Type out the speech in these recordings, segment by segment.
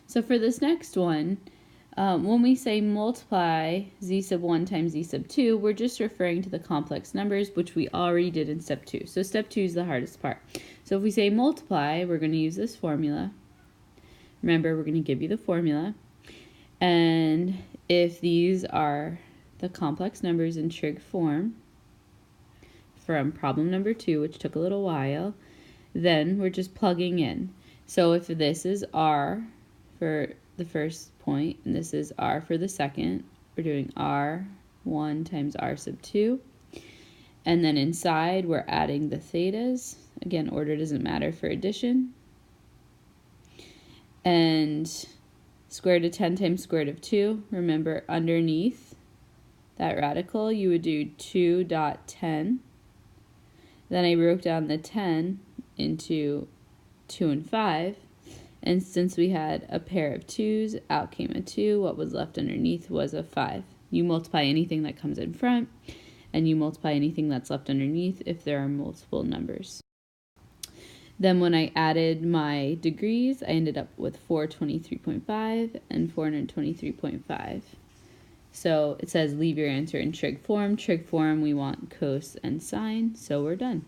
So for this next one, when we say multiply z sub 1 times z sub 2, we're just referring to the complex numbers, which we already did in step 2. So step 2 is the hardest part. So if we say multiply, we're going to use this formula. Remember, we're going to give you the formula. And if these are the complex numbers in trig form from problem number 2, which took a little while, then we're just plugging in. So if this is r for the first point, and this is r for the second, we're doing r1 times r sub 2. And then inside, we're adding the thetas. Again, order doesn't matter for addition. And square root of 10 times square root of 2. Remember, underneath that radical, you would do 2.10. Then I broke down the 10 into 2 and 5. And since we had a pair of 2's, out came a 2. What was left underneath was a 5. You multiply anything that comes in front, and you multiply anything that's left underneath if there are multiple numbers. Then when I added my degrees, I ended up with 423.5 and 423.5. So it says leave your answer in trig form. Trig form, we want cos and sine, so we're done.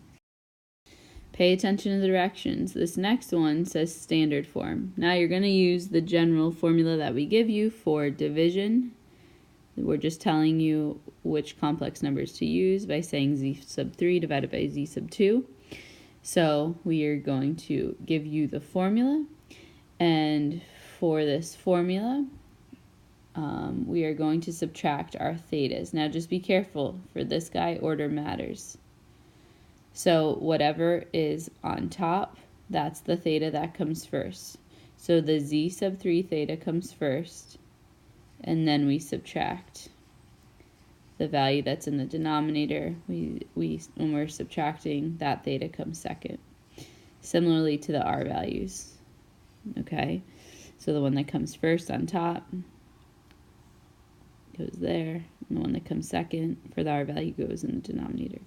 Pay attention to the directions. This next one says standard form. Now you're going to use the general formula that we give you for division. We're just telling you which complex numbers to use by saying z sub 3 divided by z sub 2. So we are going to give you the formula, and for this formula, we are going to subtract our thetas. Now just be careful, for this guy, order matters. So whatever is on top, that's the theta that comes first. So the z sub 3 theta comes first, and then we subtract the value that's in the denominator. When we're subtracting, that theta comes second. Similarly to the r values. Okay, so the one that comes first on top goes there, and the one that comes second for the r value goes in the denominator.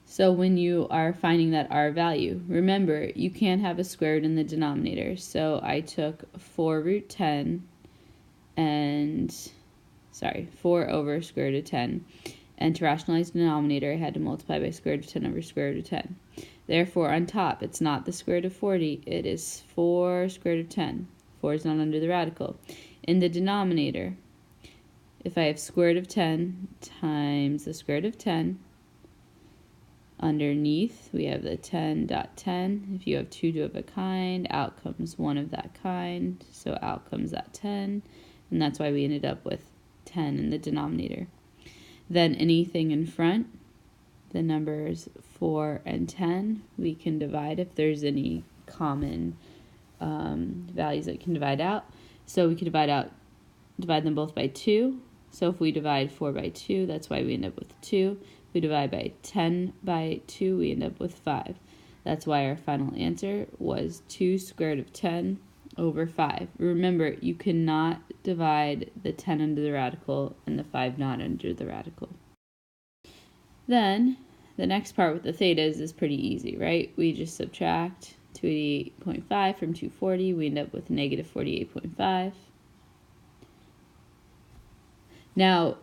So when you are finding that r value, remember, you can't have a square root in the denominator. So I took 4 over square root of 10. And to rationalize the denominator, I had to multiply by square root of 10 over square root of 10. Therefore, on top, it's not the square root of 40. It is 4 square root of 10. 4 is not under the radical. In the denominator, if I have square root of 10 times the square root of 10, underneath, we have the 10.10. If you have 2 of a kind, out comes 1 of that kind. So out comes that 10. And that's why we ended up with 10 in the denominator. Then anything in front, the numbers 4 and 10, we can divide if there's any common values that can divide out. So we can divide them both by 2. So if we divide 4 by 2, that's why we end up with 2. If we divide by 10 by 2, we end up with 5. That's why our final answer was 2 square root of 10 over 5. Remember, you cannot divide the 10 under the radical and the 5 not under the radical. Then, the next part with the thetas is pretty easy, right? We just subtract 288.5 from 240. We end up with negative 48.5. Now,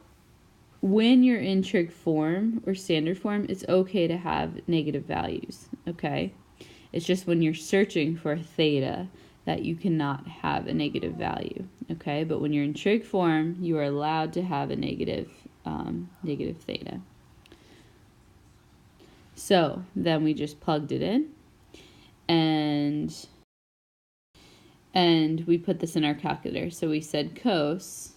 when you're in trig form or standard form, it's okay to have negative values, okay? It's just when you're searching for a theta that you cannot have a negative value, okay? But when you're in trig form, you are allowed to have a negative theta. So then we just plugged it in, and we put this in our calculator. So we said cos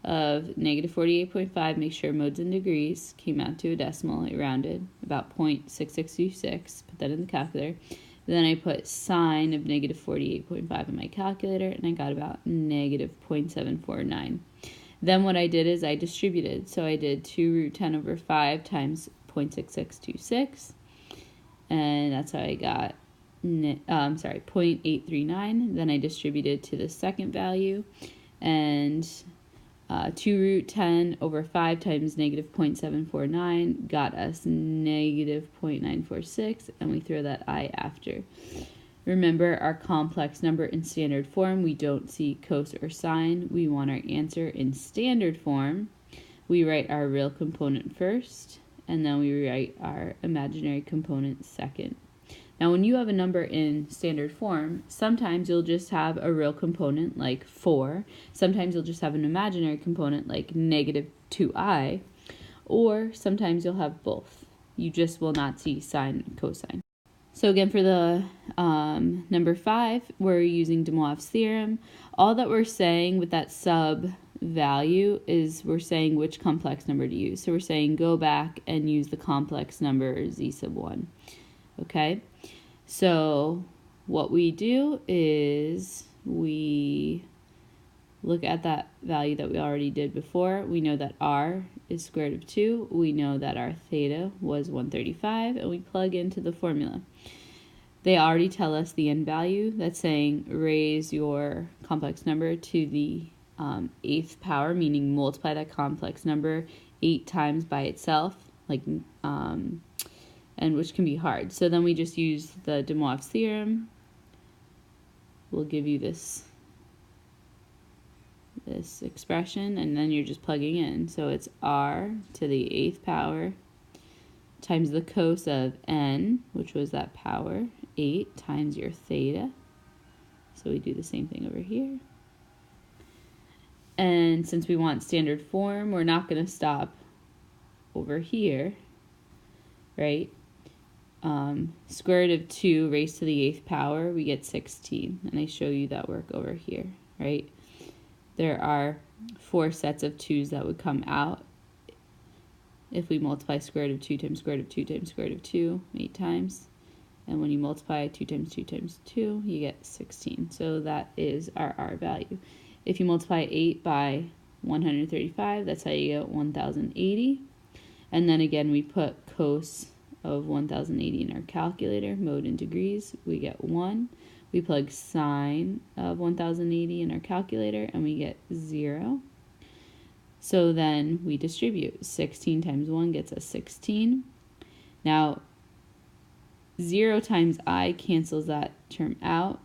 of negative 48.5, make sure modes in degrees, came out to a decimal, it rounded, about 0.6626, put that in the calculator. Then I put sine of negative 48.5 in my calculator, and I got about negative 0.749. Then what I did is I distributed. So I did 2 root 10 over 5 times 0.6626, and that's how I got 0.839. Then I distributed to the second value, and 2 root 10 over 5 times negative 0.749 got us negative 0.946, and we throw that I after. Remember our complex number in standard form. We don't see cos or sine. We want our answer in standard form. We write our real component first, and then we write our imaginary component second. Now, when you have a number in standard form, sometimes you'll just have a real component like 4. Sometimes you'll just have an imaginary component like negative 2i, or sometimes you'll have both. You just will not see sine and cosine. So again, for the number 5, we're using de Moivre's theorem. All that we're saying with that sub value is we're saying which complex number to use. So we're saying go back and use the complex number z sub 1. Okay, so what we do is we look at that value that we already did before. We know that r is square root of 2. We know that our theta was 135, and we plug into the formula. They already tell us the end value. That's saying raise your complex number to the 8th power, meaning multiply that complex number 8 times by itself, and which can be hard. So then we just use the de Moivre's theorem. We'll give you this expression, and then you're just plugging in. So it's r to the 8th power times the cos of n, which was that power, 8 times your theta. So we do the same thing over here. And since we want standard form, we're not going to stop over here, right? Square root of 2 raised to the 8th power, we get 16. And I show you that work over here, right? There are 4 sets of 2's that would come out if we multiply square root of 2 times square root of 2 times square root of 2 8 times. And when you multiply 2 times 2 times 2, you get 16. So that is our R value. If you multiply 8 by 135, that's how you get 1080. And then again, we put cos of 1080 in our calculator, mode in degrees, we get 1. We plug sine of 1080 in our calculator, and we get 0. So then we distribute. 16 times 1 gets us 16. Now, 0 times I cancels that term out,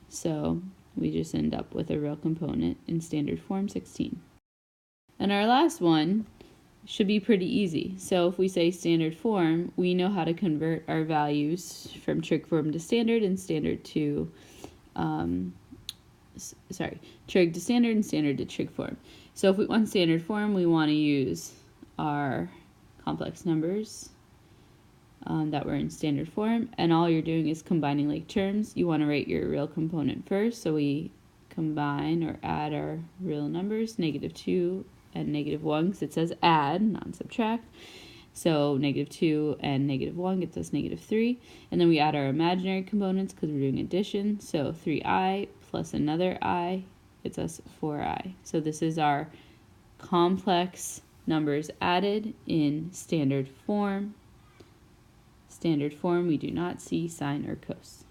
so we just end up with a real component in standard form, 16. And our last one should be pretty easy. So if we say standard form, we know how to convert our values from trig form to standard and standard to, trig to standard and standard to trig form. So if we want standard form, we want to use our complex numbers that were in standard form, and all you're doing is combining like terms. You want to write your real component first, so we combine or add our real numbers, -2 and -1, because it says add, not subtract. So -2 and -1 gets us -3, and then we add our imaginary components because we're doing addition. So 3i plus another i gets us 4i. So this is our complex numbers added in standard form. Standard form, we do not see sine or cos.